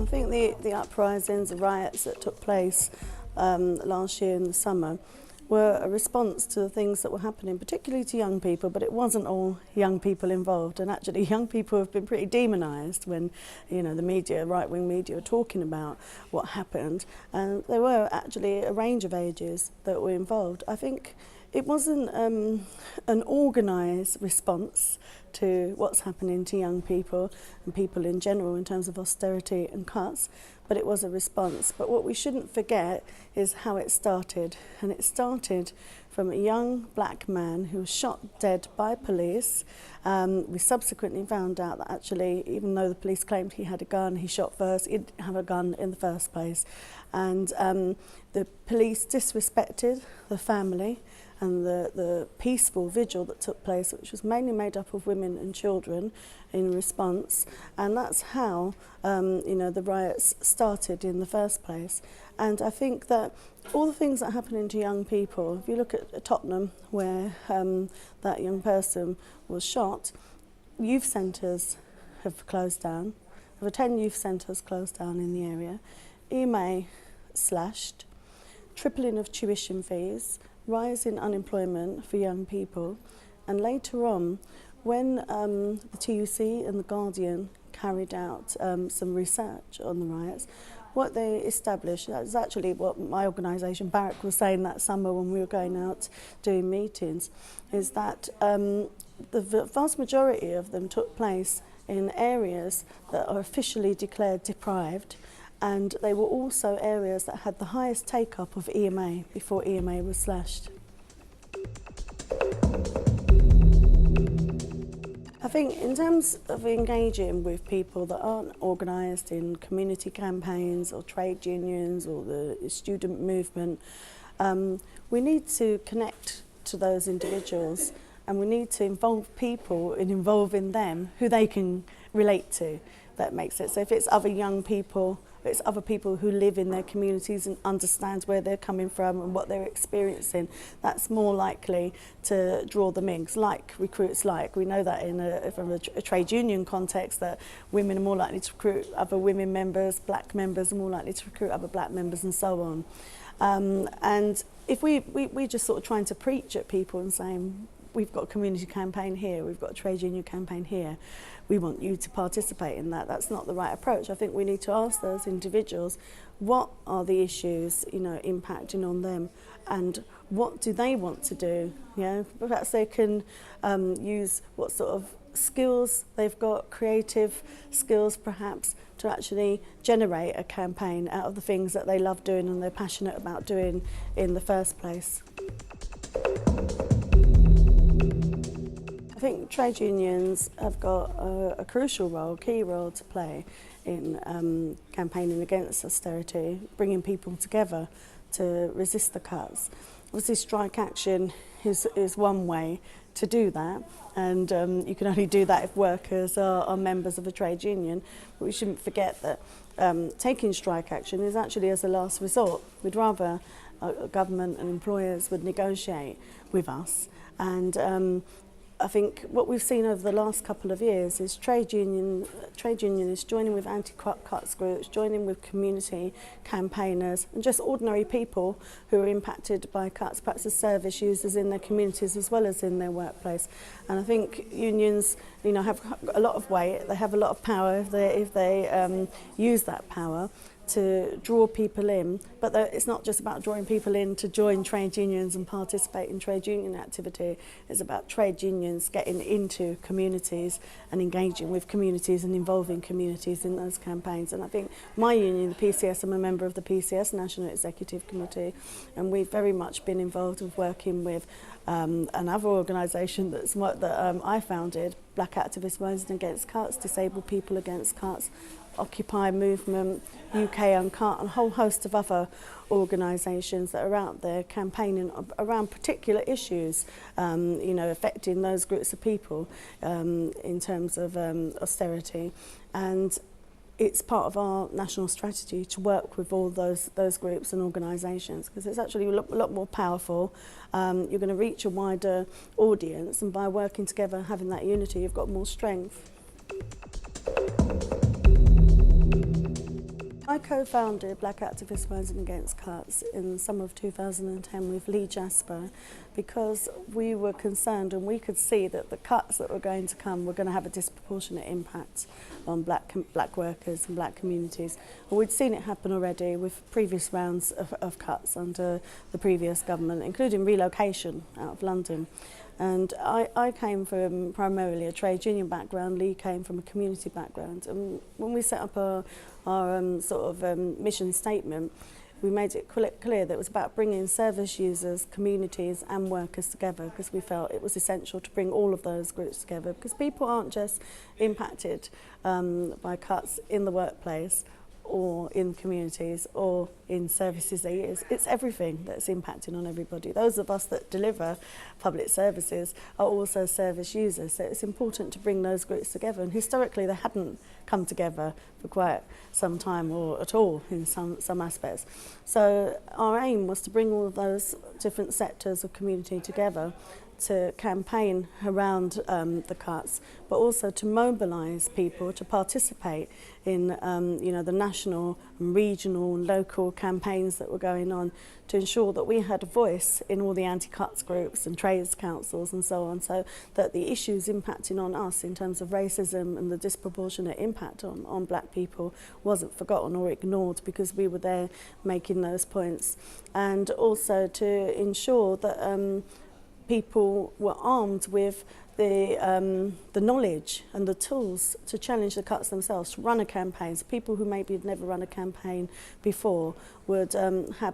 I think the uprisings, the riots that took place last year in the summer were a response to the things that were happening, particularly to young people, but it wasn't all young people involved. And actually young people have been pretty demonised when, you know, the media, right-wing media, are talking about what happened. And there were actually a range of ages that were involved. I think it wasn't an organised response to what's happening to young people and people in general in terms of austerity and cuts, but it was a response. But what we shouldn't forget is how it started. And it started from a young black man who was shot dead by police. We subsequently found out that actually, even though the police claimed he had a gun, he shot first, he didn't have a gun in the first place. And the police disrespected the family and the peaceful vigil that took place, which was mainly made up of women and children, in response. And that's how the riots started in the first place. And I think that all the things that are happening to young people, if you look at Tottenham, where that young person was shot, youth centres have closed down. There were 10 youth centres closed down in the area. EMA slashed, tripling of tuition fees, rise in unemployment for young people. And later on, when the TUC and the Guardian carried out some research on the riots, what they established, that's actually what my organisation Barrack was saying that summer when we were going out doing meetings, is that the vast majority of them took place in areas that are officially declared deprived, and they were also areas that had the highest take-up of EMA before EMA was slashed. I think in terms of engaging with people that aren't organised in community campaigns or trade unions or the student movement, we need to connect to those individuals, and we need to involve people in involving them who they can relate to. That makes it. So if it's other young people, it's other people who live in their communities and understand where they're coming from and what they're experiencing, that's more likely to draw them in. Recruits like. We know that from a trade union context that women are more likely to recruit other women members, black members are more likely to recruit other black members, and so on. And if we just sort of trying to preach at people and saying, we've got a community campaign here, we've got a trade union campaign here, we want you to participate in that. That's not the right approach. I think we need to ask those individuals, what are the issues, impacting on them, and what do they want to do? Perhaps they can use what sort of skills they've got, creative skills perhaps, to actually generate a campaign out of the things that they love doing and they're passionate about doing in the first place. I think trade unions have got a crucial role, key role to play in campaigning against austerity, bringing people together to resist the cuts. Obviously, strike action is one way to do that, and you can only do that if workers are members of a trade union. But we shouldn't forget that taking strike action is actually as a last resort. We'd rather government and employers would negotiate with us, and I think what we've seen over the last couple of years is trade unionists joining with anti-cuts groups, joining with community campaigners, and just ordinary people who are impacted by cuts, perhaps as service users in their communities as well as in their workplace. And I think unions, have a lot of weight. They have a lot of power if they use that power to draw people in, but it's not just about drawing people in to join trade unions and participate in trade union activity. It's about trade unions getting into communities and engaging with communities and involving communities in those campaigns. And I think my union, the PCS, I'm a member of the PCS National Executive Committee, and we've very much been involved with working with another organisation that I founded, Black Activists Rising Against Cuts, Disabled People Against Cuts, Occupy Movement, UK Uncut, and a whole host of other organisations that are out there campaigning around particular issues, affecting those groups of people in terms of austerity. And it's part of our national strategy to work with all those groups and organisations, because it's actually a lot more powerful. You're going to reach a wider audience, and by working together, having that unity, you've got more strength. I co-founded Black Activists Rising Against Cuts in the summer of 2010 with Lee Jasper because we were concerned and we could see that the cuts that were going to come were going to have a disproportionate impact on black workers and black communities. And we'd seen it happen already with previous rounds of cuts under the previous government, including relocation out of London. And I came from primarily a trade union background, Lee came from a community background. And when we set up our mission statement, we made it clear that it was about bringing service users, communities and workers together, because we felt it was essential to bring all of those groups together, because people aren't just impacted by cuts in the workplace or in communities or in services they use. It's everything that's impacting on everybody. Those of us that deliver public services are also service users, so it's important to bring those groups together, and historically they hadn't come together for quite some time or at all in some aspects. So our aim was to bring all of those different sectors of community together to campaign around the cuts, but also to mobilise people to participate in the national and regional and local campaigns that were going on, to ensure that we had a voice in all the anti-cuts groups and trades councils and so on, so that the issues impacting on us in terms of racism and the disproportionate impact on black people wasn't forgotten or ignored, because we were there making those points. And also to ensure that people were armed with the knowledge and the tools to challenge the cuts themselves, to run a campaign. So people who maybe had never run a campaign before would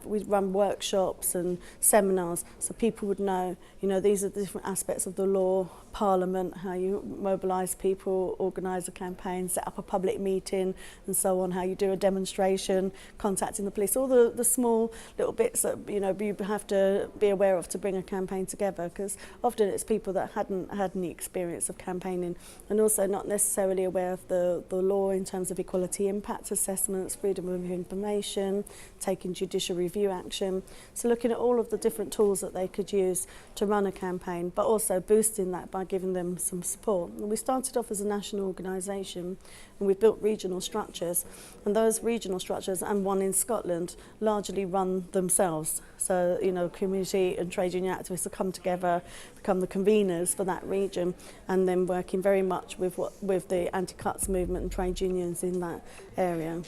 we'd run workshops and seminars, so people would know, these are the different aspects of the law, Parliament, how you mobilise people, organise a campaign, set up a public meeting and so on, how you do a demonstration, contacting the police, all the small little bits that you have to be aware of to bring a campaign together, because often it's people that hadn't had any experience of campaigning, and also not necessarily aware of the law in terms of equality impact assessments, freedom of information, taking judicial review action. So looking at all of the different tools that they could use to run a campaign, but also boosting that by giving them some support. And we started off as a national organisation, and we built regional structures, and those regional structures, and one in Scotland, largely run themselves. So community and trade union activists will come together, become the conveners for that region, and then working very much with the anti-cuts movement and trade unions in that area.